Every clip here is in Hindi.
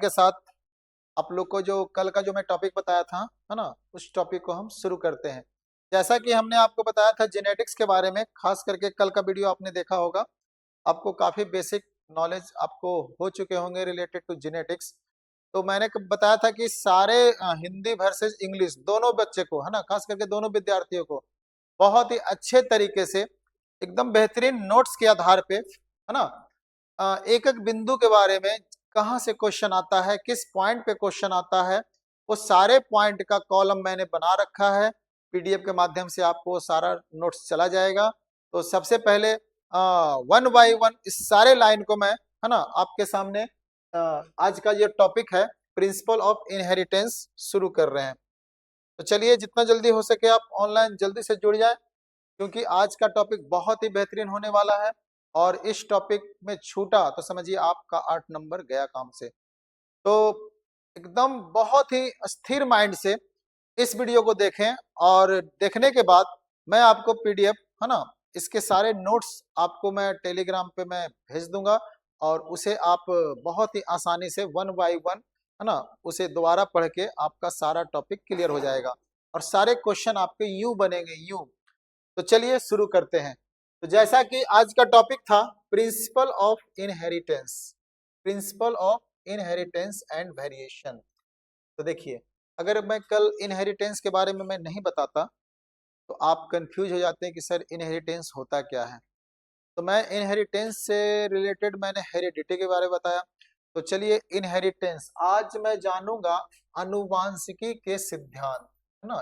के साथ आप लोग को जो कल का जो मैं टॉपिक बताया था, है ना, उस टॉपिक को हम शुरू करते हैं। जैसा कि हमने आपको बताया था जेनेटिक्स के बारे में, खास करके कल का वीडियो आपने देखा होगा, आपको काफी बेसिक नॉलेज आपको हो चुके होंगे रिलेटेड टू जेनेटिक्स। तो मैंने बताया था कि सारे हिंदी वर्सेस इंग्लिश दोनों बच्चे को, है ना, खास करके दोनों विद्यार्थियों को बहुत ही अच्छे तरीके से एकदम बेहतरीन नोट्स के आधार पे, है ना, एक एक बिंदु के बारे में, कहाँ से क्वेश्चन आता है, किस पॉइंट पे क्वेश्चन आता है, वो सारे पॉइंट का कॉलम मैंने बना रखा है। पीडीएफ के माध्यम से आपको सारा नोट्स चला जाएगा। तो सबसे पहले वन बाय वन इस सारे लाइन को मैं, है ना, आपके सामने आज का ये टॉपिक है प्रिंसिपल ऑफ इनहेरिटेंस शुरू कर रहे हैं। तो चलिए जितना जल्दी हो सके आप ऑनलाइन जल्दी से जुड़ जाए, क्योंकि आज का टॉपिक बहुत ही बेहतरीन होने वाला है। और इस टॉपिक में छूटा तो समझिए आपका 8 नंबर गया काम से। तो एकदम बहुत ही स्थिर माइंड से इस वीडियो को देखें, और देखने के बाद मैं आपको पीडीएफ, है ना, इसके सारे नोट्स आपको मैं टेलीग्राम पे मैं भेज दूंगा, और उसे आप बहुत ही आसानी से वन बाय वन, है ना, उसे दोबारा पढ़ के आपका सारा टॉपिक क्लियर हो जाएगा और सारे क्वेश्चन आपके यूं बनेंगे यूं। तो चलिए शुरू करते हैं। तो जैसा कि आज का टॉपिक था principle of inheritance, principle of inheritance and variation. तो देखिए, अगर मैं कल इनहेरिटेंस के बारे में मैं नहीं बताता तो आप कंफ्यूज हो जाते हैं कि सर इनहेरिटेंस होता क्या है। तो मैं इनहेरिटेंस से रिलेटेड मैंने हेरिडिटी के बारे में बताया। तो चलिए इनहेरिटेंस आज मैं जानूंगा आनुवांशिकी के सिद्धांत, है ना,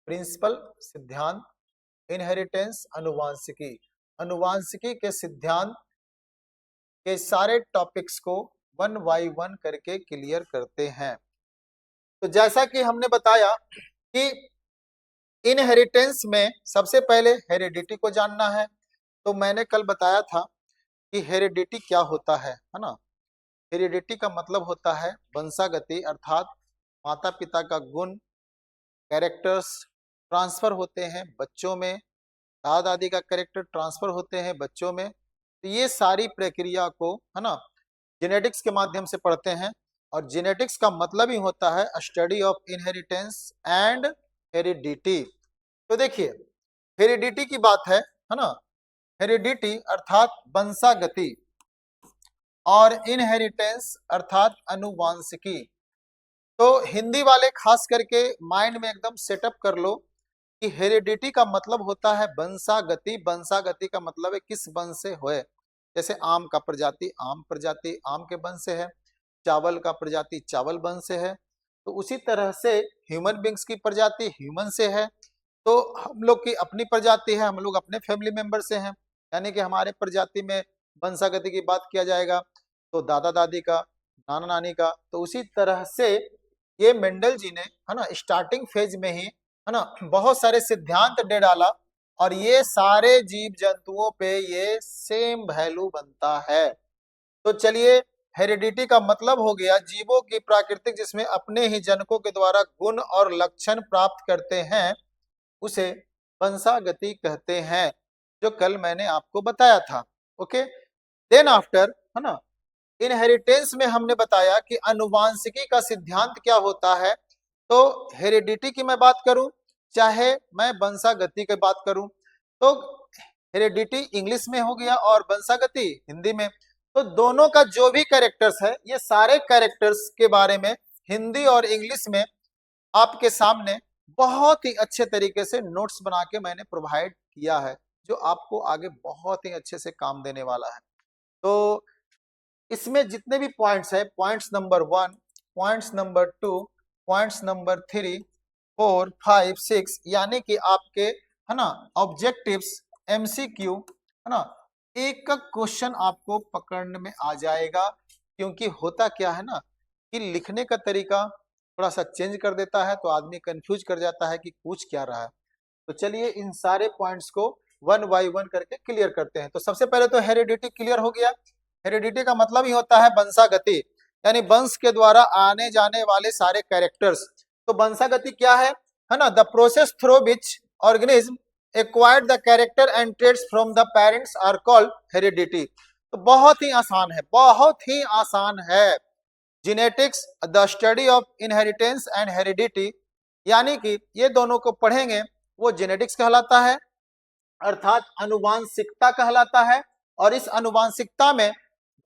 प्रिंसिपल सिद्धांत, इनहेरिटेंस अनुवांशिकी, अनुवांशिकी के सिद्धांत के सारे टॉपिक्स को वन बाय वन करके क्लियर करते हैं। तो जैसा कि हमने बताया कि इनहेरिटेंस में सबसे पहले हेरिडिटी को जानना है। तो मैंने कल बताया था कि हेरिडिटी क्या होता है ना। हेरिडिटी का मतलब होता है वंशागति, अर्थात माता पिता का गुण, कैरेक्टर्स ट्रांसफर होते हैं बच्चों में, दादा दादी का कैरेक्टर ट्रांसफर होते हैं बच्चों में। तो ये सारी प्रक्रिया को, है ना, जेनेटिक्स के माध्यम से पढ़ते हैं। और जेनेटिक्स का मतलब ही होता है study of inheritance and heredity. तो देखिए, हेरिडिटी की बात है ना, हेरिडिटी अर्थात वंशागति और इनहेरिटेंस अर्थात अनुवांशिकी। तो हिंदी वाले खास करके माइंड में एकदम सेटअप कर लो कि हेरिडिटी का मतलब होता है वंशागति। वंशागति का मतलब है किस वंश से हुए। जैसे आम का प्रजाति आम प्रजाति आम के वंश से है, चावल का प्रजाति चावल वंश से है। तो उसी तरह से ह्यूमन बींग्स की प्रजाति ह्यूमन से है। तो हम लोग की अपनी प्रजाति है, हम लोग अपने फैमिली मेंबर से हैं, यानी कि हमारे प्रजाति में वंशागति की बात किया जाएगा तो दादा दादी का, नाना नानी का। तो उसी तरह से ये मेंडल जी ने, है ना, स्टार्टिंग फेज में ही, है ना, बहुत सारे सिद्धांत दे डाला, और ये सारे जीव जंतुओं पे ये सेम वैल्यू बनता है। तो चलिए, हेरिडिटी का मतलब हो गया जीवों की प्राकृतिक, जिसमें अपने ही जनकों के द्वारा गुण और लक्षण प्राप्त करते हैं, उसे वंशागति कहते हैं, जो कल मैंने आपको बताया था। ओके, देन आफ्टर, है ना, इनहेरिटेंस में हमने बताया कि अनुवांशिकी का सिद्धांत क्या होता है। तो हेरिडिटी की मैं बात करूं चाहे मैं वंशागति की बात करूं, तो हेरिडिटी इंग्लिश में हो गया और वंशागति हिंदी में। तो दोनों का जो भी कैरेक्टर्स है, ये सारे कैरेक्टर्स के बारे में हिंदी और इंग्लिश में आपके सामने बहुत ही अच्छे तरीके से नोट्स बना के मैंने प्रोवाइड किया है, जो आपको आगे बहुत ही अच्छे से काम देने वाला है। तो इसमें जितने भी पॉइंट्स है, points number 1, points number 2, points number 3, 4, 5, 6, यानी कि आपके, है ना, ऑब्जेक्टिव्स, एमसीक्यू, है ना, एक एक क्वेश्चन आपको पकड़ने में आ जाएगा। क्योंकि होता क्या है ना कि लिखने का तरीका थोड़ा सा चेंज कर देता है, तो आदमी कंफ्यूज कर जाता है कि पूछ क्या रहा है। तो चलिए इन सारे पॉइंट्स को वन बाय वन करके क्लियर करते हैं। तो सबसे पहले तो हेरिडिटी क्लियर हो गया। हेरिडिटी का मतलब ही होता है वंशागति, यानी वंश के द्वारा आने जाने वाले सारे कैरेक्टर्स। तो वंशागति क्या है ना, the process through which organism acquired the character and traits from the parents are called heredity. तो बहुत ही आसान है, बहुत ही आसान है। Genetics the study of inheritance and heredity, यानी कि ये दोनों को पढ़ेंगे वो जेनेटिक्स कहलाता है, अर्थात अनुवांशिकता कहलाता है। और इस अनुवांशिकता में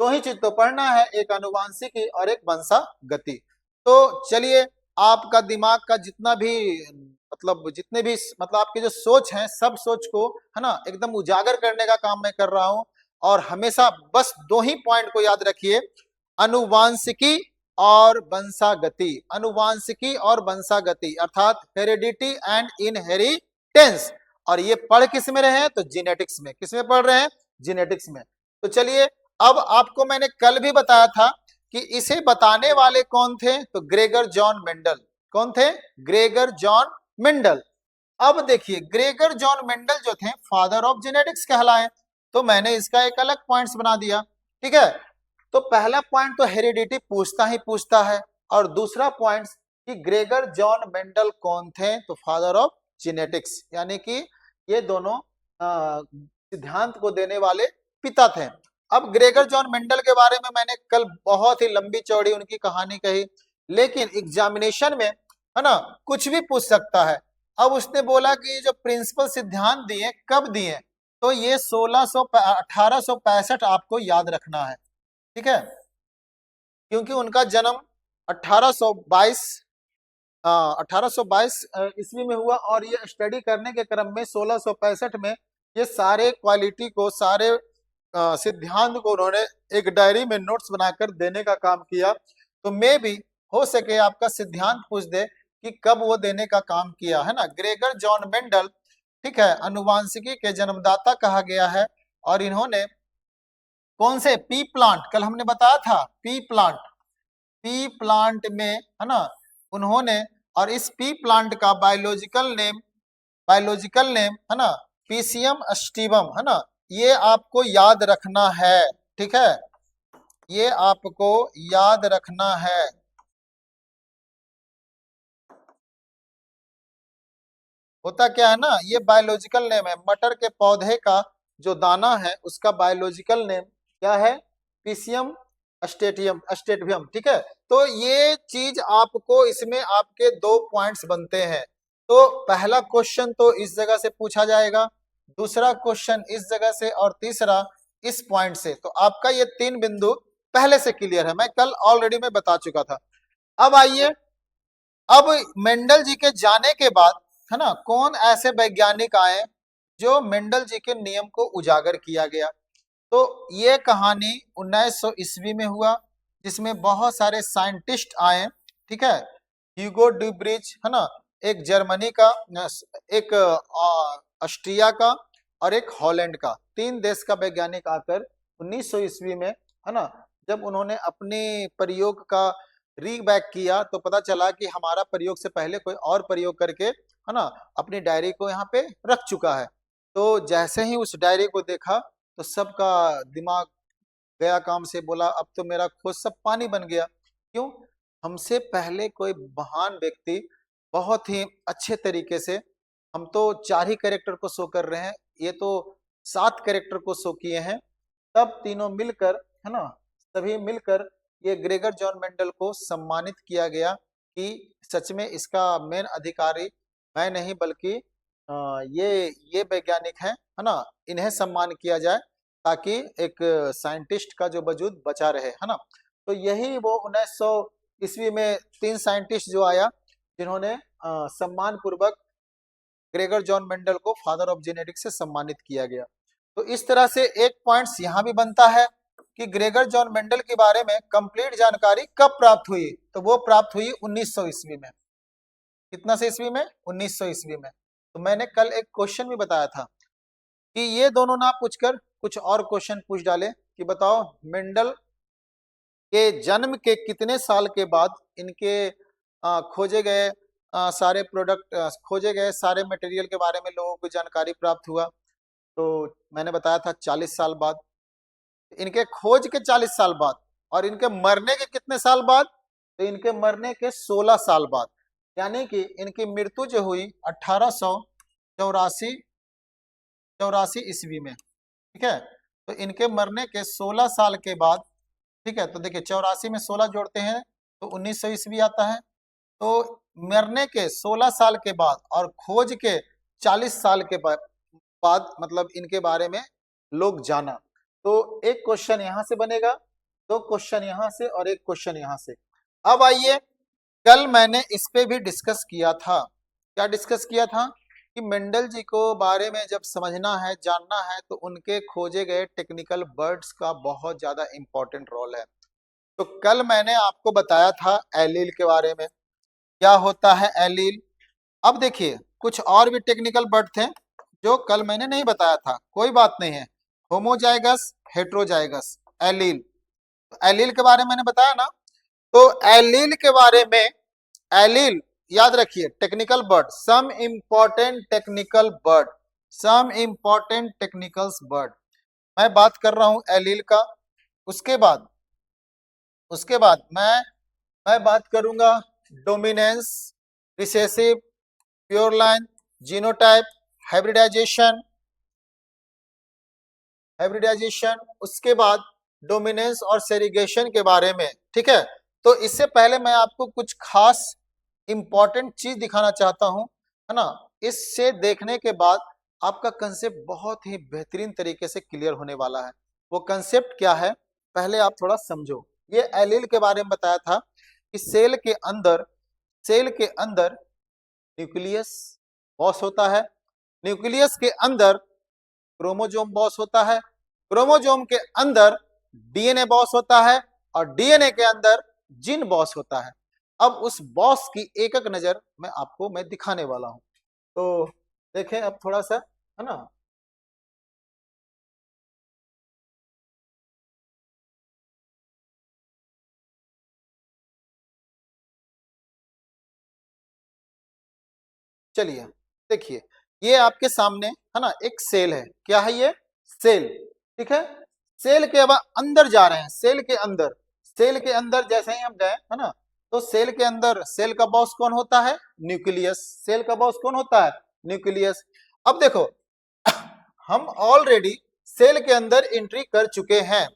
दो ही चीज तो पढ़ना है, एक अनुवांशिकी और एक वंशागति। तो चलिए, आपका दिमाग का जितना भी मतलब जितने भी मतलब आपकी जो सोच है, सब सोच को है ना एकदम उजागर करने का काम मैं कर रहा हूं। और हमेशा बस दो ही पॉइंट को याद रखिए, अनुवांशिकी और वंशागति, अनुवांशिकी और वंशागति अर्थात हेरिडिटी एंड इनहेरिटेंस। और ये पढ़ किस में रहे हैं, तो जेनेटिक्स में। किस में पढ़ रहे हैं, जेनेटिक्स में। तो चलिए, अब आपको मैंने कल भी बताया था कि इसे बताने वाले कौन थे, तो ग्रेगर जॉन मेंडल। कौन थे, ग्रेगर जॉन मेंडल। अब देखिए, ग्रेगर जॉन मेंडल जो थे फादर ऑफ जेनेटिक्स कहलाए, तो मैंने इसका एक अलग पॉइंट्स बना दिया। ठीक है, तो पहला पॉइंट तो हेरिडिटी पूछता ही पूछता है, और दूसरा पॉइंट कि ग्रेगर जॉन मेंडल कौन थे, तो फादर ऑफ जेनेटिक्स, यानी कि ये दोनों सिद्धांत को देने वाले पिता थे। अब ग्रेगर जॉन मेंडल के बारे में मैंने कल बहुत ही लंबी चौड़ी उनकी कहानी कही, लेकिन एग्जामिनेशन में है ना कुछ भी पूछ सकता है। अब उसने बोला कि जो प्रिंसिपल सिद्धांत दिए कब दिए, तो ये 1865 आपको याद रखना है। ठीक है, क्योंकि उनका जन्म 1822 1822 ईस्वी में हुआ, और ये स्टडी करने के क्रम में 1665 में ये सारे क्वालिटी को, सारे सिद्धांत को उन्होंने एक डायरी में नोट्स बनाकर देने का काम किया। तो मे भी हो सके आपका सिद्धांत पूछ दे कि कब वो देने का काम किया है ना। ग्रेगर जॉन मेंडल, ठीक है, अनुवांशिकी के जन्मदाता कहा गया है। और इन्होंने कौन से पी प्लांट, कल हमने बताया था पी प्लांट, पी प्लांट में है ना उन्होंने, और इस पी प्लांट का बायोलॉजिकल नेम है ना पीसियम स्टीवम है ना, ये आपको याद रखना है। ठीक है, ये आपको याद रखना है। होता क्या है ना, ये बायोलॉजिकल नेम है, मटर के पौधे का जो दाना है उसका बायोलॉजिकल नेम क्या है, पीसियम स्टेटियम। ठीक है, तो ये चीज आपको, इसमें आपके दो पॉइंट्स बनते हैं। तो पहला क्वेश्चन तो इस जगह से पूछा जाएगा, दूसरा क्वेश्चन इस जगह से, और तीसरा इस पॉइंट से। तो आपका ये तीन बिंदु पहले से क्लियर है, मैं कल ऑलरेडी मैं बता चुका था। अब आइए, अब मेंडल जी के जाने के बाद है ना कौन ऐसे वैज्ञानिक आए जो मेंडल जी के नियम को उजागर किया गया। तो ये कहानी 1900 ईस्वी में हुआ, जिसमें बहुत सारे साइंटिस्ट आए। ठीक है, ह्यूगो ड्यूब्रिज है ना, एक जर्मनी का, एक ऑस्ट्रिया का, और एक हॉलैंड का, तीन देश का वैज्ञानिक आकर 1900 ईस्वी में है ना, जब उन्होंने अपने प्रयोग का रीबैक किया, तो पता चला कि हमारा प्रयोग से पहले कोई और प्रयोग करके है ना अपनी डायरी को यहाँ पे रख चुका है। तो जैसे ही उस डायरी को देखा, तो सबका दिमाग गया काम से, बोला अब तो मेरा खोज सब पानी बन गया। क्यों, हमसे पहले कोई महान व्यक्ति बहुत ही अच्छे तरीके से, हम तो 4 ही कैरेक्टर को शो कर रहे हैं, ये तो 7 कैरेक्टर को शो किए हैं, तब तीनों मिलकर है ना, सभी मिलकर ये ग्रेगर जॉन मेंडल को सम्मानित किया गया कि सच में इसका मेन अधिकारी मैं नहीं बल्कि ये वैज्ञानिक है ना, इन्हें सम्मान किया जाए ताकि एक साइंटिस्ट का जो वजूद बचा रहे है ना। तो यही वो 1900 ईस्वी में 3 साइंटिस्ट जो आया, जिन्होंने सम्मान पूर्वक ग्रेगर जॉन मेंडल को फादर ऑफ जेनेटिक्स से सम्मानित किया गया। तो इस तरह से एक पॉइंट्स यहाँ भी बनता है कि ग्रेगर जॉन मेंडल के बारे में कंप्लीट जानकारी कब प्राप्त हुई, तो वो प्राप्त हुई 1900 ईस्वी में। कितना से ईस्वी में, 1900 ईस्वी में। तो मैंने कल एक क्वेश्चन भी बताया था कि ये दोनों ना पूछकर कुछ और क्वेश्चन पूछ डाले कि बताओ मेंडल के जन्म के कितने साल के बाद इनके खोजे गए सारे प्रोडक्ट, खोजे गए सारे मटेरियल के बारे में लोगों को जानकारी प्राप्त हुआ। तो मैंने बताया था 40 साल बाद, इनके खोज के 40 साल बाद, और इनके मरने के कितने साल बाद, तो इनके मरने के 16 साल बाद, यानी कि इनकी मृत्यु जो हुई 1884 ईस्वी में। ठीक है, तो इनके मरने के 16 साल के बाद ठीक है, तो देखिए 84 में 16 जोड़ते हैं तो 1900 ईस्वी आता है। तो मरने के 16 साल के बाद और खोज के 40 साल के बाद मतलब इनके बारे में लोग जाना। तो एक क्वेश्चन यहां से बनेगा, दो क्वेश्चन यहां से और एक क्वेश्चन यहां से। अब आइए, कल मैंने इस पे भी डिस्कस किया था। क्या डिस्कस किया था कि मेंडल जी को बारे में जब समझना है, जानना है, तो उनके खोजे गए टेक्निकल बर्ड्स का बहुत ज्यादा इंपॉर्टेंट रोल है। तो कल मैंने आपको बताया था एलील के बारे में, क्या होता है एलील। अब देखिए कुछ और भी टेक्निकल बर्ड थे जो कल मैंने नहीं बताया था, कोई बात नहीं है। Homozygous, heterozygous, allele. तो एलील के बारे में मैंने बताया ना। तो एलील के बारे में, एलील याद रखिए, technical word, some important technical word, some important technicals word मैं बात कर रहा हूं एलील का। उसके बाद मैं बात करूंगा dominance, recessive, pure line, genotype, hybridisation, उसके बाद डोमिनेंस और सेरिगेशन के बारे में। ठीक है, तो इससे पहले मैं आपको कुछ खास इंपॉर्टेंट चीज दिखाना चाहता हूं, है ना। इससे देखने के बाद आपका कंसेप्ट बहुत ही बेहतरीन तरीके से क्लियर होने वाला है। वो कंसेप्ट क्या है, पहले आप थोड़ा समझो। ये एलील के बारे में बताया था कि सेल के अंदर न्यूक्लियस बॉस होता है, न्यूक्लियस के अंदर क्रोमोजोम बॉस होता है, क्रोमोजोम के अंदर डीएनए बॉस होता है और डीएनए के अंदर जीन बॉस होता है। अब उस बॉस की एक एक नजर मैं दिखाने वाला हूं। तो देखें अब थोड़ा सा, है ना। चलिए देखिए, ये आपके सामने, है ना, एक सेल है। क्या है ये? सेल। ठीक है, सेल के अब अंदर जा रहे हैं, सेल के अंदर जैसे ही हम गए, है ना, तो सेल के अंदर सेल का बॉस कौन होता है? न्यूक्लियस। सेल का बॉस कौन होता है? न्यूक्लियस। अब देखो, हम ऑलरेडी सेल के अंदर एंट्री कर चुके हैं,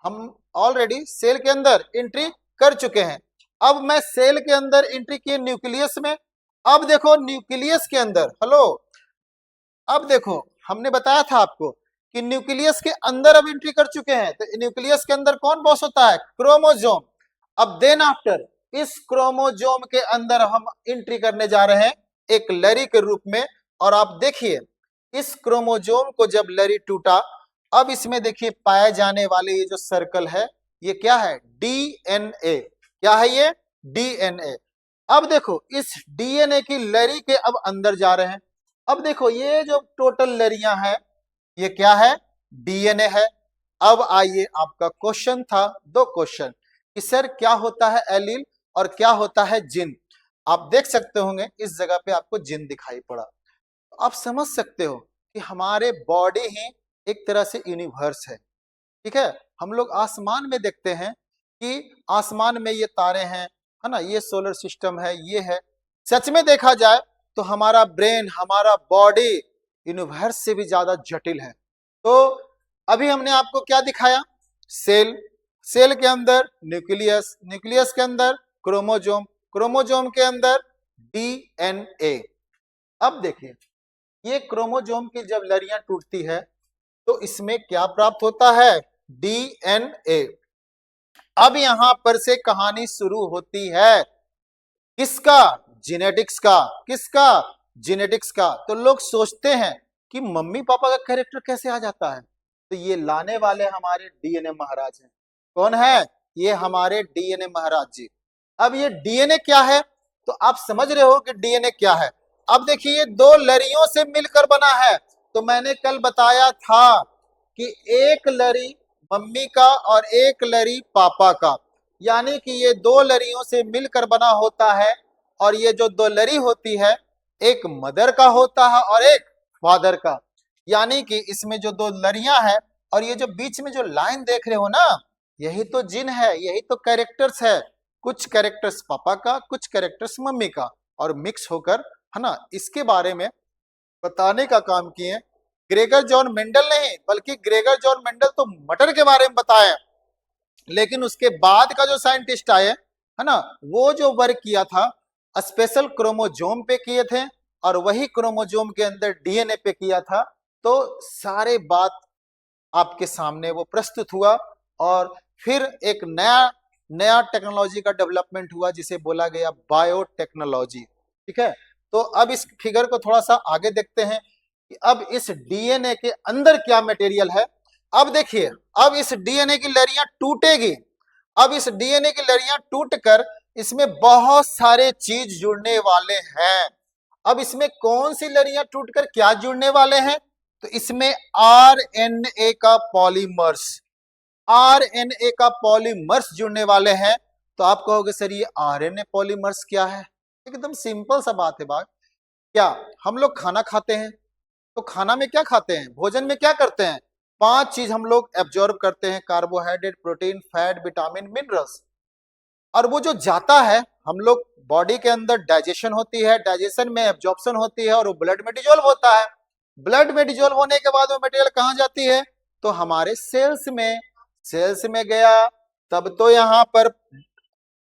हम ऑलरेडी सेल के अंदर एंट्री कर चुके हैं। अब मैं सेल के अंदर एंट्री किए न्यूक्लियस में। अब देखो न्यूक्लियस के अंदर, हेलो, अब देखो, हमने बताया था आपको कि न्यूक्लियस के अंदर अब एंट्री कर चुके हैं। तो न्यूक्लियस के अंदर कौन बॉस होता है? क्रोमोजोम। अब देन आफ्टर, इस क्रोमोजोम के अंदर हम एंट्री करने जा रहे हैं एक लरी के रूप में। और आप देखिए, इस क्रोमोजोम को जब लरी टूटा, अब इसमें देखिए पाए जाने वाले ये जो सर्कल है, ये क्या है? डीएनए। क्या है ये? डीएनए। अब देखो, इस डीएनए की लरी के अब अंदर जा रहे हैं। अब देखो, ये जो टोटल लरियां हैं, ये क्या है? डीएनए है। अब आइए, आपका क्वेश्चन था, दो क्वेश्चन, कि सर क्या होता है एलील और क्या होता है जिन। आप देख सकते होंगे इस जगह पे आपको जिन दिखाई पड़ा। तो आप समझ सकते हो कि हमारे बॉडी ही एक तरह से यूनिवर्स है। ठीक है, हम लोग आसमान में देखते हैं कि आसमान में ये तारे हैं, है ना, ये सोलर सिस्टम है, ये है। सच में देखा जाए तो हमारा ब्रेन, हमारा बॉडी यूनिवर्स से भी ज्यादा जटिल है। तो अभी हमने आपको क्या दिखाया? सेल, सेल के अंदर न्यूक्लियस, न्यूक्लियस के अंदर क्रोमोजोम, क्रोमोजोम के अंदर डीएनए। अब देखिए, ये क्रोमोजोम की जब लड़ियां टूटती है तो इसमें क्या प्राप्त होता है? डीएनए। अब यहां पर से कहानी शुरू होती है, किसका? जेनेटिक्स का। किसका? जेनेटिक्स का। तो लोग सोचते हैं कि मम्मी पापा का कैरेक्टर कैसे आ जाता है? तो ये लाने वाले हमारे डीएनए महाराज हैं। कौन है? ये हमारे डीएनए महाराज जी। अब ये डीएनए क्या है, तो आप समझ रहे हो कि डीएनए क्या है। अब देखिए, ये दो लड़ियों से मिलकर बना है। तो मैंने कल बताया था कि एक लड़ी मम्मी का और एक लड़ी पापा का, यानी कि ये दो लड़ियों से मिलकर बना होता है। और ये जो दो लड़ी होती है, एक मदर का होता है और एक फादर का। यानी कि इसमें जो दो लड़ियां हैं और ये जो बीच में जो लाइन देख रहे हो ना, यही तो जिन है, यही तो कैरेक्टर्स है। कुछ कैरेक्टर्स पापा का, कुछ कैरेक्टर्स मम्मी का, और मिक्स होकर, है ना, इसके बारे में बताने का काम किए ग्रेगर जॉन मेंडल नहीं, बल्कि ग्रेगर जॉन मेंडल तो मटर के बारे में बताए, लेकिन उसके बाद का जो साइंटिस्ट आए है ना, वो जो वर्क किया था स्पेशल क्रोमोजोम पे किए थे, और वही क्रोमोजोम के अंदर डीएनए पे किया था। तो सारे बात आपके सामने वो प्रस्तुत हुआ, और फिर एक नया नया टेक्नोलॉजी का डेवलपमेंट हुआ जिसे बोला गया बायोटेक्नोलॉजी। ठीक है, तो अब इस फिगर को थोड़ा सा आगे देखते हैं कि अब इस डीएनए के अंदर क्या मटेरियल है। अब देखिए, अब इस डीएनए की लड़ियां टूटेगी। अब इस डीएनए की लड़ियां टूटकर इसमें बहुत सारे चीज जुड़ने वाले हैं। अब इसमें कौन सी लड़ियां टूटकर क्या जुड़ने वाले हैं, तो इसमें आरएनए का पॉलीमर्स, आरएनए का पॉलीमर्स जुड़ने वाले हैं। तो आप कहोगे सर ये आरएनए पॉलीमर्स क्या है? एकदम सिंपल सा बात है बात। क्या हम लोग खाना खाते हैं, तो खाना में क्या खाते हैं, भोजन में क्या करते हैं, 5 चीज हम लोग एब्जॉर्ब करते हैं, carbohydrate, protein, fat, vitamin, minerals. और वो जो जाता है हम लोग बॉडी के अंदर, डाइजेशन होती है, डाइजेशन में एब्जॉर्प्शन होती है, और वो ब्लड में डिजोल्व होता है। ब्लड में डिजोल्व होने के बाद वो मटेरियल कहाँ जाती है, तो हमारे सेल्स में, सेल्स में गया, तब तो यहाँ पर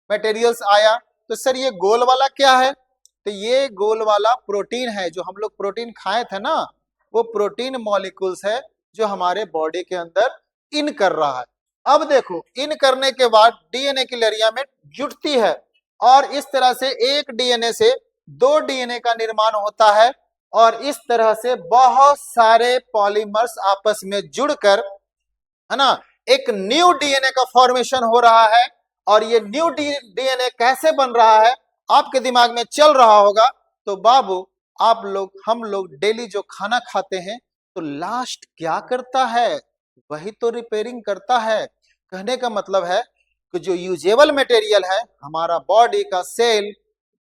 मटेरियल्स आया। तो सर ये गोल वाला क्या है, तो ये गोल वाला प्रोटीन है, जो हम लोग प्रोटीन खाए थे ना, वो प्रोटीन मॉलिक्यूल्स है जो हमारे बॉडी के अंदर इन कर रहा है। अब देखो, इन करने के बाद डीएनए की लड़ियां में जुड़ती है, और इस तरह से एक डीएनए से 2 डीएनए का निर्माण होता है, और इस तरह से बहुत सारे पॉलीमर्स आपस में जुड़कर, है ना, एक न्यू डीएनए का फॉर्मेशन हो रहा है। और ये न्यू डीएनए कैसे बन रहा है आपके दिमाग में चल रहा होगा। तो बाबू, आप लोग, हम लोग डेली जो खाना खाते हैं, तो लास्ट क्या करता है, वही तो रिपेयरिंग करता है। कहने का मतलब है कि जो यूजेबल मटेरियल है हमारा बॉडी का, सेल,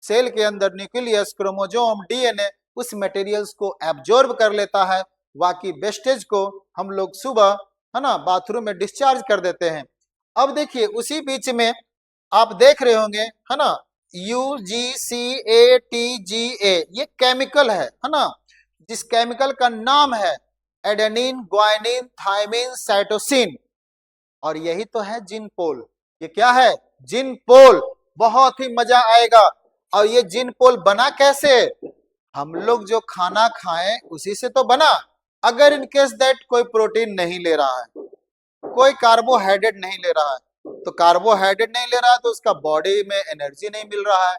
सेल के अंदर न्यूक्लियस, क्रोमोजोम, डीएनए, उस मटेरियल्स को एब्जॉर्ब कर लेता है। बाकी वेस्टेज को हम लोग सुबह, है ना, बाथरूम में डिस्चार्ज कर देते हैं। अब देखिए, उसी बीच में आप देख रहे होंगे, है ना, UGCATGA, ये केमिकल है ना, जिस केमिकल का नाम है एडेनिन, ग्वानिन, थायमिन, साइटोसिन, और यही तो है जिनपोल। ये क्या है, जिनपोल। बहुत ही मजा आएगा। और ये जिनपोल बना कैसे, हम लोग जो खाना खाएं उसी से तो बना। अगर इन केस दैट कोई प्रोटीन नहीं ले रहा है, कोई कार्बोहाइड्रेट नहीं ले रहा है, तो कार्बोहाइड्रेट नहीं ले रहा है तो उसका बॉडी में एनर्जी नहीं मिल रहा है।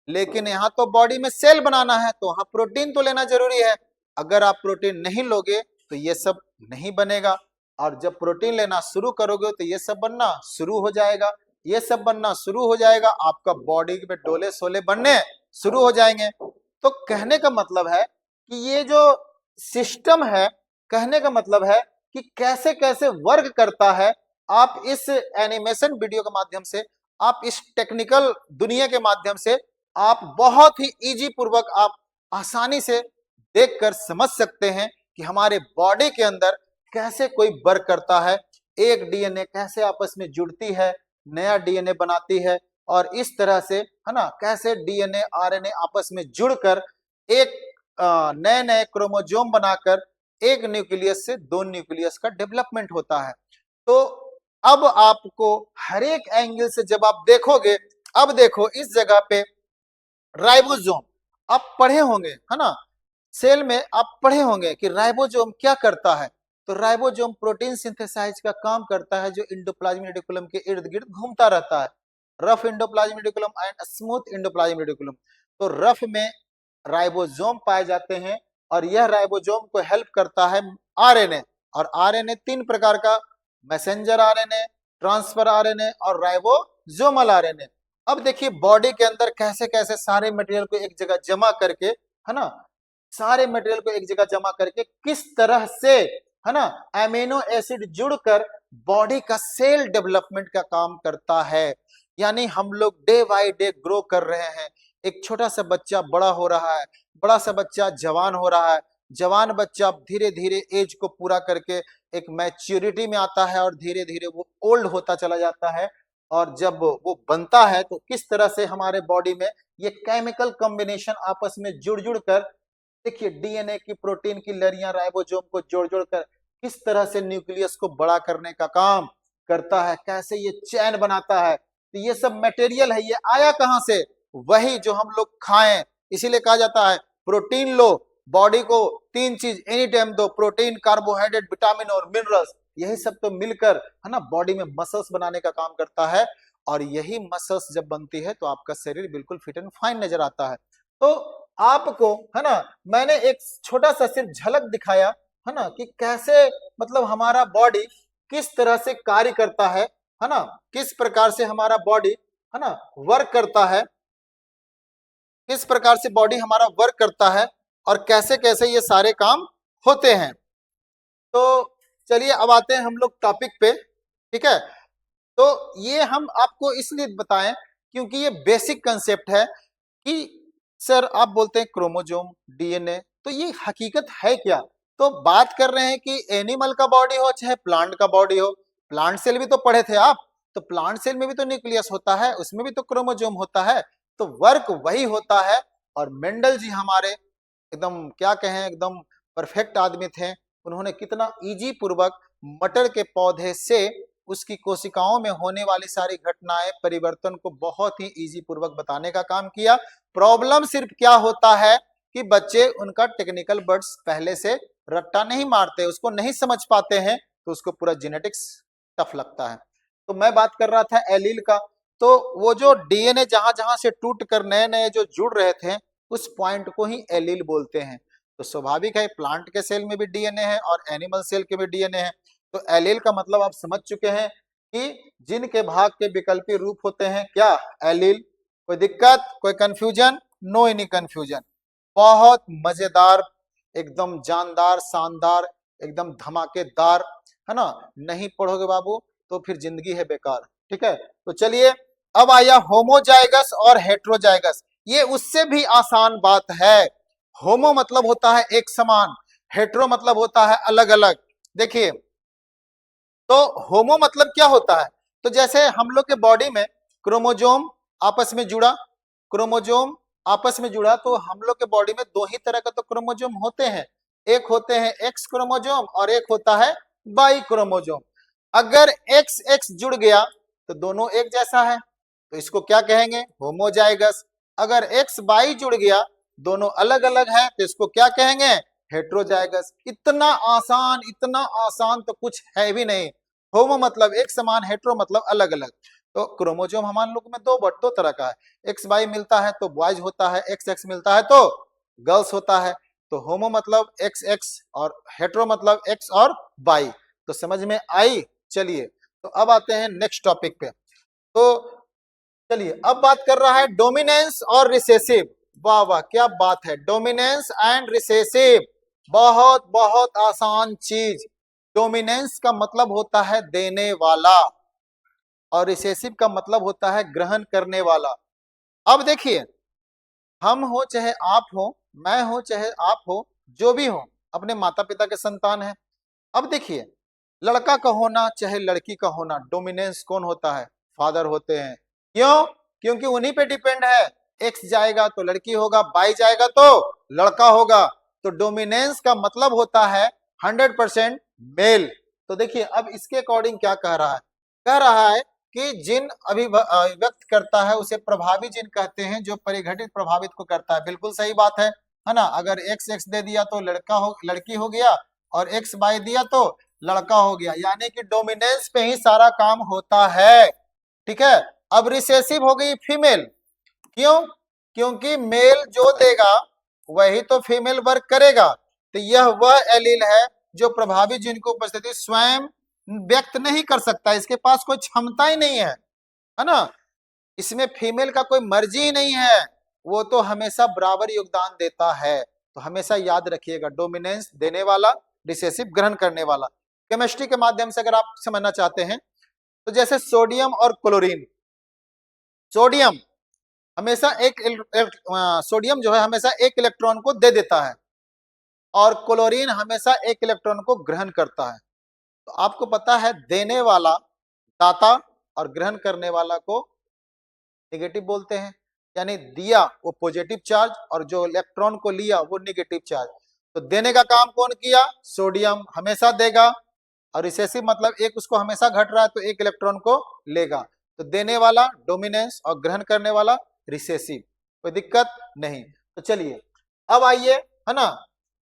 लेकिन यहाँ तो बॉडी में सेल बनाना है, तो वहां प्रोटीन तो लेना जरूरी है। अगर आप प्रोटीन नहीं लोगे तो ये सब नहीं बनेगा, और जब प्रोटीन लेना शुरू करोगे तो ये सब बनना शुरू हो जाएगा। ये सब बनना शुरू हो जाएगा, आपका बॉडी में डोले सोले बनने शुरू हो जाएंगे। तो कहने का मतलब है कि ये जो सिस्टम है, कहने का मतलब है कि कैसे कैसे वर्क करता है। आप इस एनिमेशन वीडियो के माध्यम से, आप इस टेक्निकल दुनिया के माध्यम से, आप बहुत ही इजी पूर्वक, आप आसानी से देखकर समझ सकते हैं कि हमारे बॉडी के अंदर कैसे कोई वर्क करता है। एक डीएनए कैसे आपस में जुड़ती है, नया डीएनए बनाती है, और इस तरह से, है ना, कैसे डीएनए आरएनए आपस में जुड़कर एक नए नए क्रोमोजोम बनाकर एक न्यूक्लियस से 2 न्यूक्लियस का डेवलपमेंट होता है। तो अब आपको हर एक एंगल से जब आप देखोगे, अब देखो इस जगह पे राइबोसोम आप पढ़े होंगे, है ना, सेल में आप पढ़े होंगे कि राइबोसोम क्या करता है। तो राइबोसोम प्रोटीन सिंथेसाइज का काम करता है, जो एंडोप्लाज्मिक रेटिकुलम के इर्द गिर्द घूमता रहता है। Rough endoplasmic reticulum and smooth endoplasmic reticulum. तो रफ में राइबोसोम पाए जाते हैं, और यह राइबोसोम को हेल्प करता है आरएनए। और आरएनए 3 प्रकार का, मैसेंजर आरएनए, ट्रांसफर आरएनए और राइबोसोमल आरएनए। अब देखिए बॉडी के अंदर कैसे कैसे सारे मटेरियल को एक जगह जमा करके, है ना, सारे मटेरियल को एक जगह जमा करके किस तरह से, है ना, एमिनो एसिड जुड़कर बॉडी का सेल डेवलपमेंट का काम करता है। यानी हम लोग डे बाय डे ग्रो कर रहे हैं। एक छोटा सा बच्चा बड़ा हो रहा है, बड़ा सा बच्चा जवान हो रहा है, जवान बच्चा धीरे धीरे एज को पूरा करके एक मैच्योरिटी में आता है, और धीरे धीरे वो ओल्ड होता चला जाता है। और जब वो बनता है तो किस तरह से हमारे बॉडी में ये केमिकल कॉम्बिनेशन आपस में जुड़ जुड़ कर, देखिए डीएनए की, प्रोटीन की लड़ियां राइबोसोम को जोड़ जोड़ कर किस तरह से न्यूक्लियस को बड़ा करने का काम करता है, कैसे ये चैन बनाता है। तो ये सब मटेरियल है, ये आया कहां से? वही जो हम लोग खाएं। इसीलिए कहा जाता है प्रोटीन लो, बॉडी को 3 चीज एनी टाइम दो, प्रोटीन, कार्बोहाइड्रेट, विटामिन और मिनरल्स। यही सब तो मिलकर है ना बॉडी में मसल्स बनाने का काम करता है। और यही मसल्स जब बनती है तो आपका शरीर बिल्कुल फिट एंड फाइन नजर आता है। तो आपको है ना मैंने एक छोटा सा सिर्फ झलक दिखाया है ना कि कैसे मतलब हमारा बॉडी किस तरह से कार्य करता है ना, किस प्रकार से हमारा बॉडी है ना वर्क करता है, किस प्रकार से बॉडी हमारा वर्क करता है और कैसे कैसे ये सारे काम होते हैं। तो चलिए अब आते हैं हम लोग टॉपिक पे, ठीक है। तो ये हम आपको इसलिए बताएं क्योंकि ये बेसिक कंसेप्ट है कि सर आप बोलते हैं क्रोमोजोम, डीएनए, तो ये हकीकत है क्या? तो बात कर रहे हैं कि एनिमल का बॉडी हो चाहे प्लांट का बॉडी हो, प्लांट सेल भी तो पढ़े थे आप, तो प्लांट सेल में भी तो न्यूक्लियस होता है, उसमें भी तो क्रोमोजोम होता है, तो वर्क वही होता है। और मेंडल जी हमारे एकदम क्या कहें एकदम परफेक्ट आदमी थे। उन्होंने कितना इजी पूर्वक मटर के पौधे से उसकी कोशिकाओं में होने वाली सारी घटनाएं, परिवर्तन को बहुत ही इजी पूर्वक बताने का काम किया। प्रॉब्लम सिर्फ क्या होता है कि बच्चे उनका टेक्निकल वर्ड्स पहले से रट्टा नहीं मारते, उसको नहीं समझ पाते हैं, तो उसको पूरा जेनेटिक्स टफ लगता है। तो मैं बात कर रहा था एलील का, तो वो जो डीएनए जहां जहां से टूट कर नए नए जो जुड़ रहे थे उस पॉइंट को ही एलील बोलते हैं। तो स्वाभाविक है प्लांट के सेल में भी डीएनए है और एनिमल सेल के भी डीएनए है। तो एलील का मतलब आप समझ चुके हैं कि जिनके भाग के विकल्पी रूप होते हैं क्या? एलील। कोई दिक्कत, कोई कंफ्यूजन? No any confusion. बहुत मजेदार, एकदम जानदार, शानदार, एकदम धमाकेदार, है ना। नहीं पढ़ोगे बाबू तो फिर जिंदगी है बेकार, ठीक है। तो चलिए अब आया होमोजाइगस और हेट्रोजाइगस। ये उससे भी आसान बात है। होमो मतलब होता है एक समान, हेट्रो मतलब होता है अलग अलग। देखिए तो होमो मतलब क्या होता है? तो जैसे हम लोग के बॉडी में क्रोमोजोम आपस में जुड़ा, क्रोमोजोम आपस में जुड़ा, तो हम लोग के बॉडी में दो ही तरह का तो क्रोमोजोम होते हैं, एक होते हैं एक्स क्रोमोजोम और एक होता है वाई क्रोमोजोम। अगर एक्स एक्स जुड़ गया तो दोनों एक जैसा है, तो इसको क्या कहेंगे? होमोजाइगस। अगर एक्स वाई जुड़ गया, दोनों अलग अलग है, तो इसको क्या कहेंगे? हेट्रोजाइगस। इतना आसान तो कुछ है भी नहीं। होमो मतलब एक समान, हेट्रो मतलब अलग अलग। तो क्रोमोजोम हमारे लोग में दो तरह का है, एक्स वाई मिलता है तो बॉयज होता है, एक्स एक्स मिलता है तो गर्ल्स होता है। तो होमो मतलब एक्स एक्स और हेट्रो मतलब एक्स और वाई। तो समझ में आई? चलिए तो अब आते हैं नेक्स्ट टॉपिक पे। तो चलिए अब बात कर रहा है डोमिनेंस और रिसेसिव। वाह वाह क्या बात है, डोमिनेंस एंड रिसेसिव, बहुत बहुत आसान चीज। डोमिनेंस का मतलब होता है देने वाला और रिसेसिव का मतलब होता है ग्रहण करने वाला। अब देखिए हम हो चाहे आप हो, मैं हो चाहे आप हो, जो भी हो अपने माता पिता के संतान है। अब देखिए लड़का का होना चाहे लड़की का होना, डोमिनेंस कौन होता है? फादर होते हैं। क्यों? क्योंकि उन्हीं पे डिपेंड है। एक्स जाएगा तो लड़की होगा, वाई जाएगा तो लड़का होगा। तो डोमिनेंस का मतलब होता है 100% मेल। तो देखिए अब इसके अकॉर्डिंग क्या कह रहा है? कह रहा है कि जिन अभिव्यक्त करता है उसे प्रभावी जिन कहते हैं, जो परिघटित प्रभावित को करता है। बिल्कुल सही बात है ना। अगर एक्स एक्स दे दिया तो लड़की हो गया और एक्स वाई दिया तो लड़का हो गया, यानी कि डोमिनेंस पे ही सारा काम होता है, ठीक है। अब रिसेसिव हो गई फीमेल। क्यों? क्योंकि मेल जो देगा वही तो फीमेल वर्क करेगा। तो यह वह एलील है जो प्रभावी जीन की उपस्थिति स्वयं व्यक्त नहीं कर सकता, इसके पास कोई क्षमता ही नहीं है ना। इसमें फीमेल का कोई मर्जी ही नहीं है, वो तो हमेशा बराबर योगदान देता है। तो हमेशा याद रखिएगा, डोमिनेंस देने वाला, रिसेसिव ग्रहण करने वाला। केमिस्ट्री के माध्यम से अगर आप समझना चाहते हैं तो जैसे सोडियम और क्लोरीन, सोडियम हमेशा सोडियम जो है हमेशा एक इलेक्ट्रॉन को दे देता है और क्लोरीन हमेशा एक इलेक्ट्रॉन को ग्रहण करता है। तो आपको पता है देने वाला दाता और ग्रहण करने वाला को नेगेटिव बोलते हैं, यानी दिया वो पॉजिटिव चार्ज और जो इलेक्ट्रॉन को लिया वो नेगेटिव चार्ज। तो देने का काम कौन किया? सोडियम हमेशा देगा और रिसेसिव मतलब एक उसको हमेशा घट रहा है तो एक इलेक्ट्रॉन को लेगा। तो देने वाला डोमिनेंस और ग्रहण करने वाला रिसेसिव, कोई दिक्कत नहीं। तो चलिए अब आइए, है ना,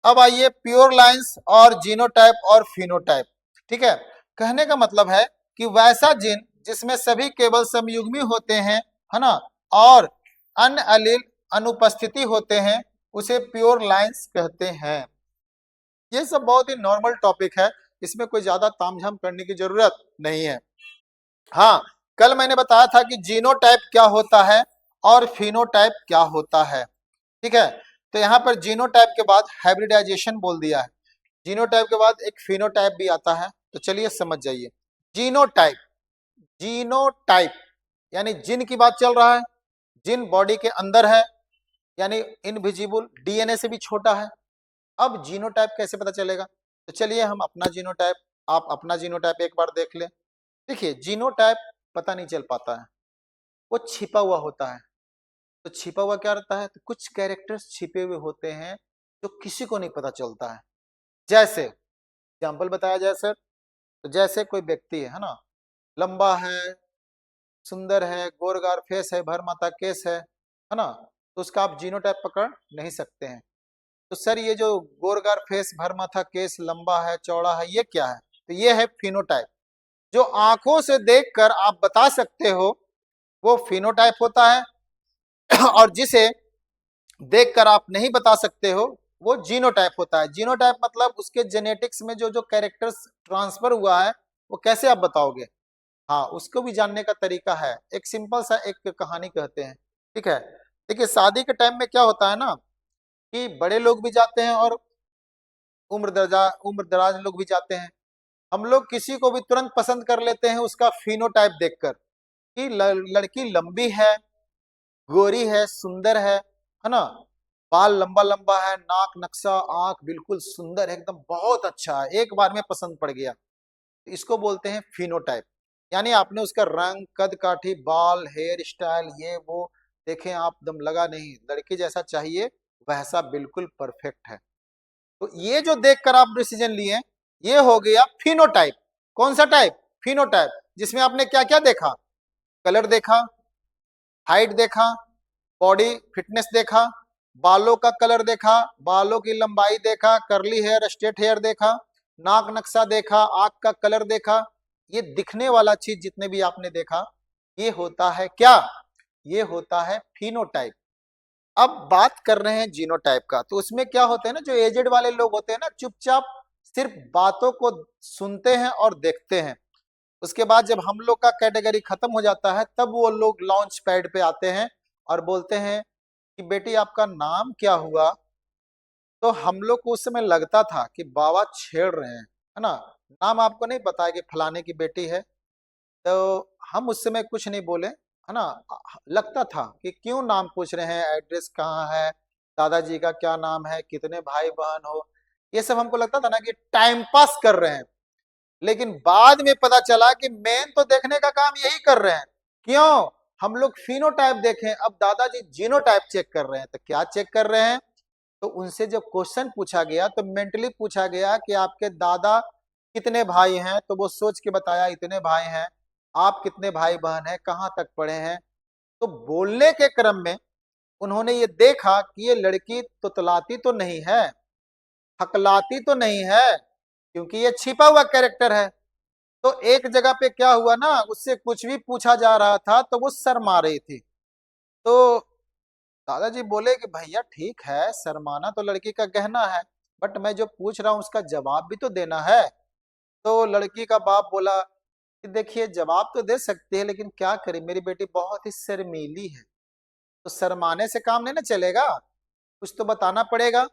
अब आइए प्योर लाइंस और जीनोटाइप और फिनोटाइप। ठीक है, कहने का मतलब है कि वैसा जीन जिसमें सभी केवल समयुग्मी होते हैं, है ना, और अन्य एलील अनुपस्थिति होते हैं, उसे प्योर लाइंस कहते हैं। ये सब बहुत ही नॉर्मल टॉपिक है, इसमें कोई ज्यादा तामझाम करने की जरूरत नहीं है। हाँ, कल मैंने बताया था कि जीनोटाइप क्या होता है और फिनोटाइप क्या होता है। ठीक है, तो यहाँ पर जीनोटाइप के बाद हाइब्रिडाइजेशन बोल दिया है, जीनोटाइप के बाद एक फिनोटाइप भी आता है। तो चलिए समझ जाइए। जीनोटाइप, जीनोटाइप यानी जिन की बात चल रहा है, जिन बॉडी के अंदर है, यानी इनविजिबल, डीएनए से भी छोटा है। अब जीनोटाइप कैसे पता चलेगा? तो चलिए हम अपना जीनोटाइप, आप अपना जीनोटाइप एक बार देख ले। देखिए जीनोटाइप पता नहीं चल पाता है, वो छिपा हुआ होता है। तो छिपा हुआ क्या रहता है? तो कुछ कैरेक्टर्स छिपे हुए होते हैं जो किसी को नहीं पता चलता है। जैसे एग्जाम्पल बताया जाए सर, तो जैसे कोई व्यक्ति है ना, लंबा है, सुंदर है, गोरगार फेस है, भरमाता केस है ना, तो उसका आप जीनोटाइप पकड़ नहीं सकते हैं। तो सर ये जो गोरगार फेस, भरमाथा केस, लंबा है, चौड़ा है, ये क्या है? तो ये है फिनोटाइप। जो आंखों से देखकर आप बता सकते हो वो फिनोटाइप होता है, और जिसे देखकर आप नहीं बता सकते हो वो जीनोटाइप होता है। जीनोटाइप मतलब उसके जेनेटिक्स में जो जो कैरेक्टर्स ट्रांसफर हुआ है वो कैसे आप बताओगे? हाँ, उसको भी जानने का तरीका है, एक सिंपल सा एक कहानी कहते हैं। ठीक है, देखिए शादी के टाइम में क्या होता है ना कि बड़े लोग भी जाते हैं और उम्र दराज लोग भी जाते हैं। हम लोग किसी को भी तुरंत पसंद कर लेते हैं उसका फिनोटाइप देखकर, कि लड़की लंबी है, गोरी है, सुंदर है ना, बाल लंबा लंबा है, नाक नक्शा, आंख बिल्कुल सुंदर है, एकदम बहुत अच्छा है, एक बार में पसंद पड़ गया। तो इसको बोलते हैं फिनोटाइप। यानी आपने उसका रंग, कद काठी, बाल, हेयर स्टाइल, ये वो देखें आप, दम लगा नहीं लड़की जैसा चाहिए वैसा बिल्कुल परफेक्ट है। तो ये जो देखकर आप डिसीजन लिए, ये हो गया फिनोटाइप। कौन सा टाइप? फिनोटाइप, जिसमें आपने क्या क्या देखा? कलर देखा, हाइट देखा, बॉडी फिटनेस देखा, बालों का कलर देखा, बालों की लंबाई देखा, करली हेयर, स्ट्रेट हेयर देखा, नाक नक्शा देखा, आंख का कलर देखा। ये दिखने वाला चीज जितने भी आपने देखा, ये होता है क्या? ये होता है फिनोटाइप। अब बात कर रहे हैं जीनोटाइप का, तो उसमें क्या होते हैं ना, जो एजेड वाले लोग होते हैं ना, चुपचाप सिर्फ बातों को सुनते हैं और देखते हैं। उसके बाद जब हम लोग का कैटेगरी खत्म हो जाता है तब वो लोग लॉन्च पैड पे आते हैं और बोलते हैं कि बेटी आपका नाम क्या हुआ? तो हम लोग को उस समय लगता था कि बाबा छेड़ रहे हैं, है ना, नाम आपको नहीं पता है कि फलाने की बेटी है। तो हम उस समय कुछ नहीं बोले, है ना, लगता था कि क्यों नाम पूछ रहे हैं, एड्रेस कहाँ है, दादाजी का क्या नाम है, कितने भाई बहन हो, ये सब हमको लगता था ना कि टाइम पास कर रहे हैं। लेकिन बाद में पता चला कि मेन तो देखने का काम यही कर रहे हैं। क्यों? हम लोग फिनोटाइप देखें, अब दादाजी जीनोटाइप चेक कर रहे हैं। तो क्या चेक कर रहे हैं? तो उनसे जब क्वेश्चन पूछा गया तो मेंटली पूछा गया कि आपके दादा कितने भाई हैं, तो वो सोच के बताया इतने भाई हैं। आप कितने भाई बहन हैं, कहाँ तक पढ़े हैं? तो बोलने के क्रम में उन्होंने ये देखा कि ये लड़की तुतलाती तो नहीं है, हकलाती तो नहीं है, क्योंकि ये छिपा हुआ कैरेक्टर है। तो एक जगह पे क्या हुआ ना, उससे कुछ भी पूछा जा रहा था तो वो शर्मा रही थी। तो दादाजी बोले कि भैया ठीक है, शर्माना तो लड़की का गहना है, बट मैं जो पूछ रहा हूँ उसका जवाब भी तो देना है। तो लड़की का बाप बोला कि देखिए जवाब तो दे सकती है, लेकिन क्या करें, मेरी बेटी बहुत ही शर्मीली है, तो शर्माने से काम नहीं ना चलेगा, कुछ तो बताना पड़ेगा।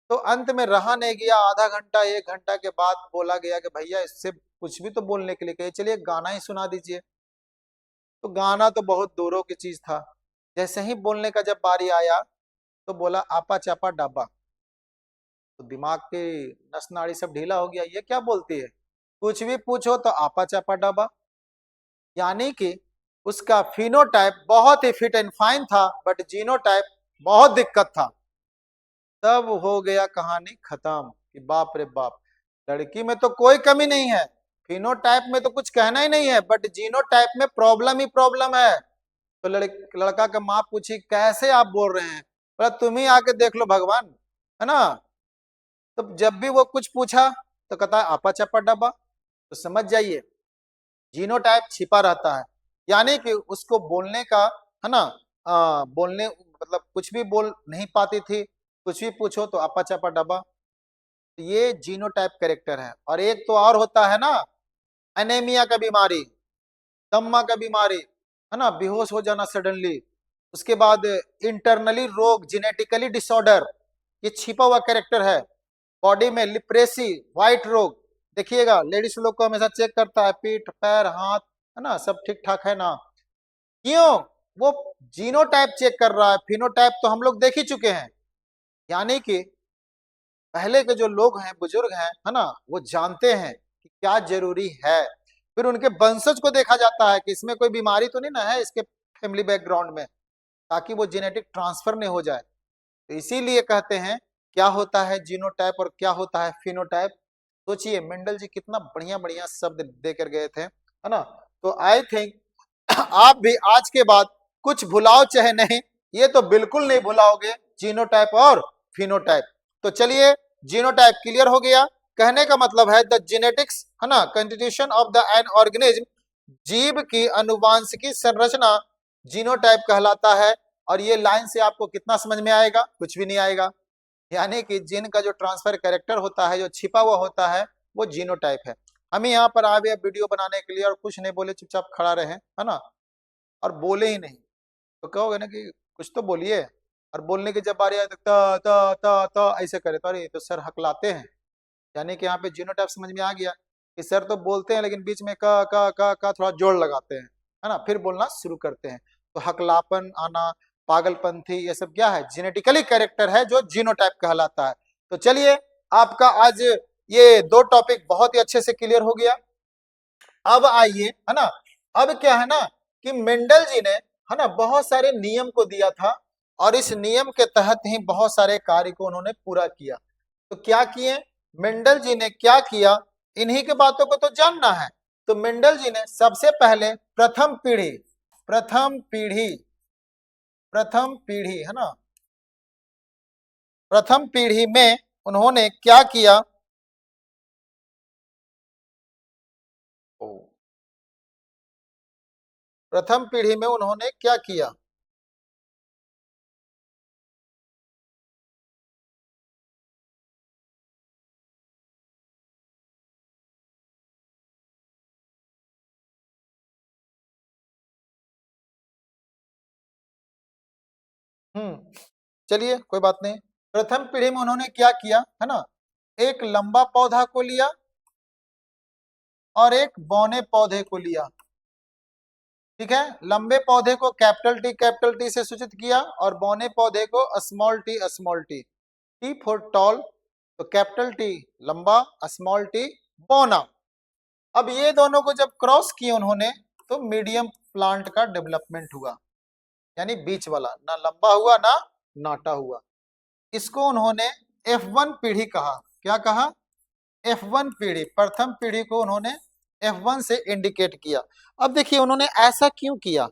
तो अंत में रहा नहीं गया, आधा घंटा 1 घंटा के बाद बोला गया कि भैया इससे कुछ भी तो बोलने के लिए कहिए, चलिए गाना ही सुना दीजिए। तो गाना तो बहुत दूरों की चीज था, जैसे ही बोलने का जब बारी आया तो बोला आपा चापा डाबा। तो दिमाग के नस नाड़ी सब ढीला हो गया, ये क्या बोलती है, कुछ भी पूछो तो आपा चापा डाबा। यानी कि उसका फिनोटाइप बहुत ही फिट एंड फाइन था, बट जीनोटाइप बहुत दिक्कत था। तब हो गया कहानी खत्म कि बाप रे बाप, लड़की में तो कोई कमी नहीं है, फिनोटाइप में तो कुछ कहना ही नहीं है, बट जीनोटाइप में प्रॉब्लम ही प्रॉब्लम है। तो लड़का का माँ पूछी कैसे आप बोल रहे हैं, बोला तुम ही आके देख लो भगवान, है ना। तो जब भी वो कुछ पूछा तो कहता है आपा चप्पा डब्बा। तो समझ जाइए जीनोटाइप छिपा रहता है, यानी कि उसको बोलने का, है ना, बोलने मतलब कुछ भी बोल नहीं पाती थी, कुछ भी पूछो तो आपा चप्पा डब्बा। ये जीनोटाइप कैरेक्टर है। और एक तो और होता है ना, एनीमिया का बीमारी, दम्मा का बीमारी, है ना, बेहोश हो जाना सडनली। उसके बाद इंटरनली रोग, जेनेटिकली डिसऑर्डर, ये छिपा हुआ कैरेक्टर है। बॉडी में लिप्रेसी, व्हाइट रोग, देखिएगा लेडीज लोग को हमेशा चेक करता है पीठ पैर हाथ, है ना, सब ठीक ठाक है ना। क्यों? वो जीनोटाइप चेक कर रहा है, फिनोटाइप तो हम लोग देख ही चुके हैं। यानी कि पहले के जो लोग हैं, बुजुर्ग हैं, है ना, वो जानते हैं कि क्या जरूरी है। फिर उनके वंशज को देखा जाता है कि इसमें कोई बीमारी तो नहीं ना है इसके फैमिली बैकग्राउंड में, ताकि वो जेनेटिक ट्रांसफर नहीं हो जाए। तो इसीलिए कहते हैं क्या होता है जीनोटाइप और क्या होता है फिनोटाइप। सोचिए मेंडल जी कितना बढ़िया बढ़िया शब्द देकर गए थे, है ना। तो आई थिंक आप भी आज के बाद कुछ भुलाओ चाहे नहीं, ये तो बिल्कुल नहीं भुलाओगे जीनोटाइप और फिनोटाइप। तो चलिए जीनोटाइप क्लियर हो गया। कहने का मतलब है द जेनेटिक्स, है ना, constitution of the an organism, जीव की अनुवांशिकी संरचना जीनोटाइप कहलाता है। और ये लाइन से आपको कितना समझ में आएगा? कुछ भी नहीं आएगा। यानी कि जीन का जो ट्रांसफर कैरेक्टर होता है, जो छिपा हुआ होता है, वो जीनोटाइप है। हम यहाँ पर आ गए वीडियो बनाने के लिए और कुछ नहीं बोले, चुपचाप खड़ा रहे, है ना, और बोले ही नहीं। तो कहोगे ना कि कुछ तो बोलिए, और बोलने की जब बारी आए तो ऐसे करे तो अरे तो सर हकलाते हैं। यानी कि यहाँ पे जीनोटाइप समझ में आ गया कि सर तो बोलते हैं लेकिन बीच में का थोड़ा जोड़ लगाते हैं, है ना, फिर बोलना शुरू करते हैं। तो हकलापन आना, पागलपंथी, ये सब क्या है? जेनेटिकली कैरेक्टर है जो जीनोटाइप कहलाता है। तो चलिए आपका आज ये दो टॉपिक बहुत ही अच्छे से क्लियर हो गया। अब आइए, है ना, अब क्या है ना कि मेंडल जी ने, है ना, बहुत सारे नियम को दिया था, और इस नियम के तहत ही बहुत सारे कार्य को उन्होंने पूरा किया। तो क्या किए मेंडल जी ने, क्या किया, इन्हीं के बातों को तो जानना है। तो मेंडल जी ने सबसे पहले प्रथम पीढ़ी, प्रथम पीढ़ी, है ना, प्रथम पीढ़ी में उन्होंने क्या किया? प्रथम पीढ़ी में उन्होंने क्या किया? चलिए कोई बात नहीं। प्रथम पीढ़ी में उन्होंने क्या किया, है ना, एक लंबा पौधा को लिया और एक बौने पौधे को लिया। ठीक है, लंबे पौधे को कैपिटल टी से सूचित किया और बौने पौधे को small T, T for tall. तो कैपिटल टी लंबा, स्मॉल टी बौना। अब ये दोनों को जब क्रॉस किए उन्होंने, तो मीडियम प्लांट का डेवलपमेंट हुआ, यानी बीच वाला, ना लंबा हुआ ना नाटा हुआ। इसको उन्होंने F1 पीढ़ी कहा। क्या कहा? F1 पीढ़ी, प्रथम पीढ़ी को उन्होंने F1 से इंडिकेट किया। अब देखिए उन्होंने ऐसा क्यों किया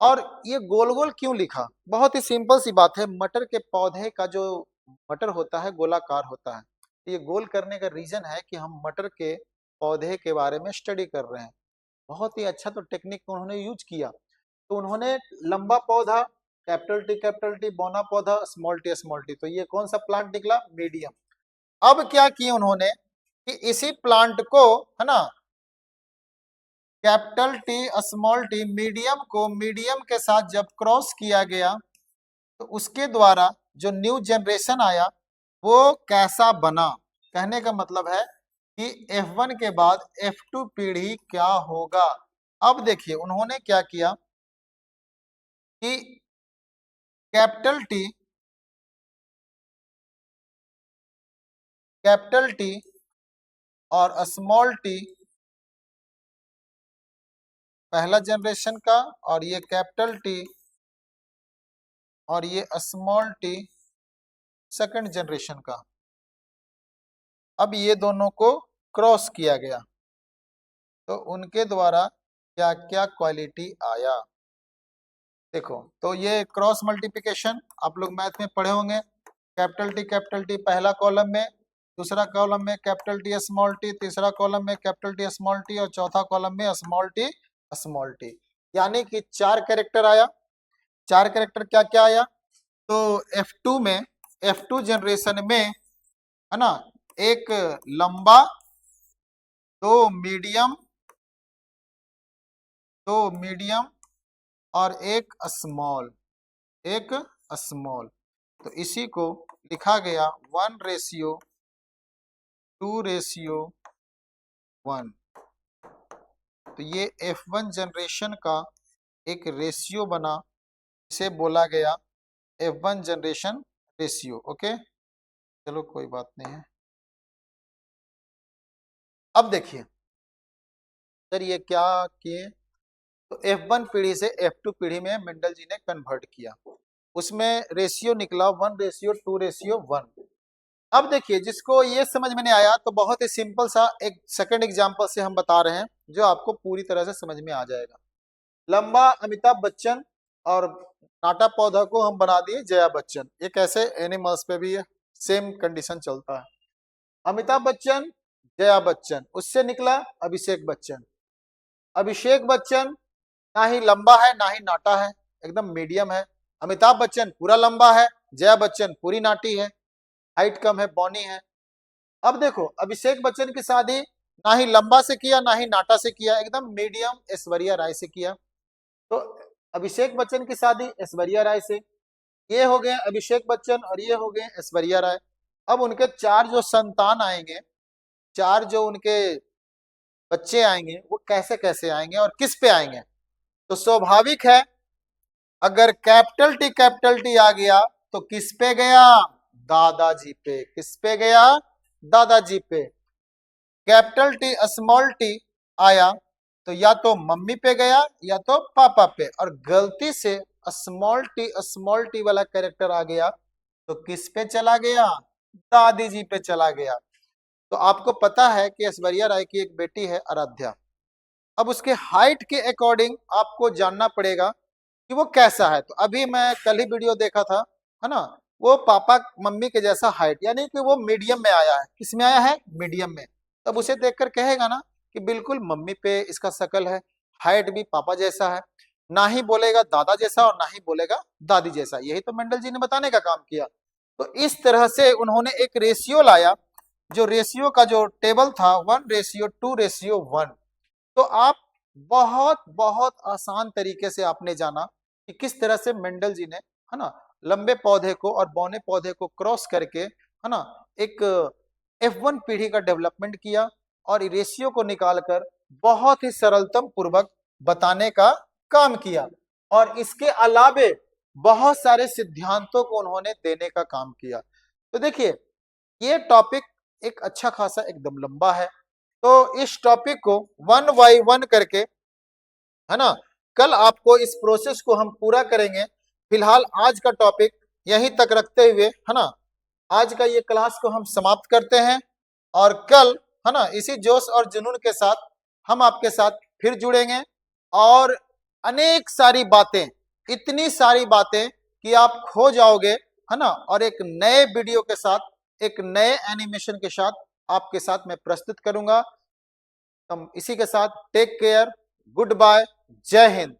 और ये गोल गोल क्यों लिखा? बहुत ही सिंपल सी बात है, मटर के पौधे का जो मटर होता है गोलाकार होता है। ये गोल करने का रीजन है कि हम मटर के पौधे के बारे में स्टडी कर रहे हैं। बहुत ही अच्छा तो टेक्निक उन्होंने यूज किया। तो उन्होंने लंबा पौधा कैपिटल टी, बौना पौधा स्मॉल टी, तो ये कौन सा प्लांट निकला? मीडियम। अब क्या किए उन्होंने कि इसी प्लांट को, है ना, capital T small T medium को मीडियम के साथ जब क्रॉस किया गया, तो उसके द्वारा जो न्यू जनरेशन आया वो कैसा बना? कहने का मतलब है कि F1 के बाद F2 पीढ़ी क्या होगा। अब देखिए उन्होंने क्या किया कि कैपिटल टी, कैपिटल टी और स्मॉल टी पहला जनरेशन का, और ये कैपिटल टी और ये स्मॉल टी सेकंड जनरेशन का। अब ये दोनों को क्रॉस किया गया तो उनके द्वारा क्या क्या क्वालिटी आया। देखो, तो ये क्रॉस मल्टीप्लिकेशन आप लोग मैथ में पढ़े होंगे। कैपिटल टी पहला कॉलम में, दूसरा कॉलम में कैपिटल टी स्मॉल टी, तीसरा कॉलम में कैपिटल टी स्मॉल टी और चौथा कॉलम में स्मॉल टी, यानी कि 4 कैरेक्टर आया। 4 कैरेक्टर क्या क्या आया, तो F2 में, F2 जनरेशन में, है ना, एक लंबा, दो मीडियम और एक स्मॉल, तो इसी को लिखा गया 1:2:1। तो ये F1 जनरेशन का एक रेशियो बना, इसे बोला गया F1 जनरेशन रेशियो। ओके, चलो कोई बात नहीं है। अब देखिए सर ये क्या किए, तो F1 पीढ़ी से F2 पीढ़ी में मेंडल जी ने कन्वर्ट किया, उसमें रेशियो निकला 1:2:1। अब देखिए, जिसको ये समझ में नहीं आया तो बहुत ही सिंपल सा एक सेकंड एग्जांपल से हम बता रहे हैं जो आपको पूरी तरह से समझ में आ जाएगा। लंबा अमिताभ बच्चन और नाटा पौधा को हम बना दिए जया बच्चन। ये कैसे, एनिमल्स पे भी सेम कंडीशन चलता है। अमिताभ बच्चन, जया बच्चन, उससे निकला अभिषेक बच्चन। अभिषेक बच्चन ना ही लंबा है ना ही नाटा है, एकदम मीडियम है। अमिताभ बच्चन पूरा लंबा है, जया बच्चन पूरी नाटी है, हाइट कम है, बॉनी है। अब देखो, अभिषेक बच्चन की शादी ना ही लंबा से किया ना ही नाटा से किया, एकदम मीडियम ऐश्वर्या राय से किया। तो अभिषेक बच्चन की शादी ऐश्वर्या राय से, ये हो गए अभिषेक बच्चन और ये हो गए ऐश्वर्या राय। अब उनके 4 जो संतान आएंगे, 4 जो उनके बच्चे आएंगे, वो कैसे कैसे आएंगे और किस पे आएंगे। तो स्वाभाविक है, अगर कैपिटल टी आ गया तो किस पे गया, दादाजी पे। किस पे गया, दादाजी पे। कैपिटल टी स्मॉल टी आया तो या तो मम्मी पे गया या तो पापा पे, और गलती से स्मॉल टी वाला कैरेक्टर आ गया तो किस पे चला गया, दादी जी पे चला गया। तो आपको पता है कि ऐश्वर्या राय की एक बेटी है आराध्या। अब उसके हाइट के अकॉर्डिंग आपको जानना पड़ेगा कि वो कैसा है। तो अभी मैं कल ही वीडियो देखा था, है ना, वो पापा मम्मी के जैसा हाइट, यानी कि वो मीडियम में आया है। किस में आया है, मीडियम में। तब उसे देखकर कहेगा ना कि बिल्कुल मम्मी पे इसका शकल है, हाइट भी पापा जैसा है, ना ही बोलेगा दादा जैसा और ना ही बोलेगा दादी जैसा। यही तो मेंडल जी ने बताने का काम किया। तो इस तरह से उन्होंने एक रेशियो लाया, जो रेशियो का जो टेबल था 1:2:1। तो आप बहुत बहुत आसान तरीके से आपने जाना कि किस तरह से मेंडल जी ने, है ना, लंबे पौधे को और बौने पौधे को क्रॉस करके, है ना, एक F1 पीढ़ी का डेवलपमेंट किया और रेशियो को निकालकर बहुत ही सरलतम पूर्वक बताने का काम किया। और इसके अलावे बहुत सारे सिद्धांतों को उन्होंने देने का काम किया। तो देखिए, ये टॉपिक एक अच्छा खासा एकदम लंबा है, तो इस टॉपिक को 1 बाय 1 करके, है ना, कल आपको इस प्रोसेस को हम पूरा करेंगे। फिलहाल आज का टॉपिक यहीं तक रखते हुए, है ना, आज का ये क्लास को हम समाप्त करते हैं। और कल, है ना, इसी जोश और जुनून के साथ हम आपके साथ फिर जुड़ेंगे और अनेक सारी बातें, इतनी सारी बातें कि आप खो जाओगे, है ना। और एक नए वीडियो के साथ, एक नए एनिमेशन के साथ आपके साथ मैं प्रस्तुत करूंगा। हम इसी के साथ टेक केयर, गुड बाय, जय हिंद।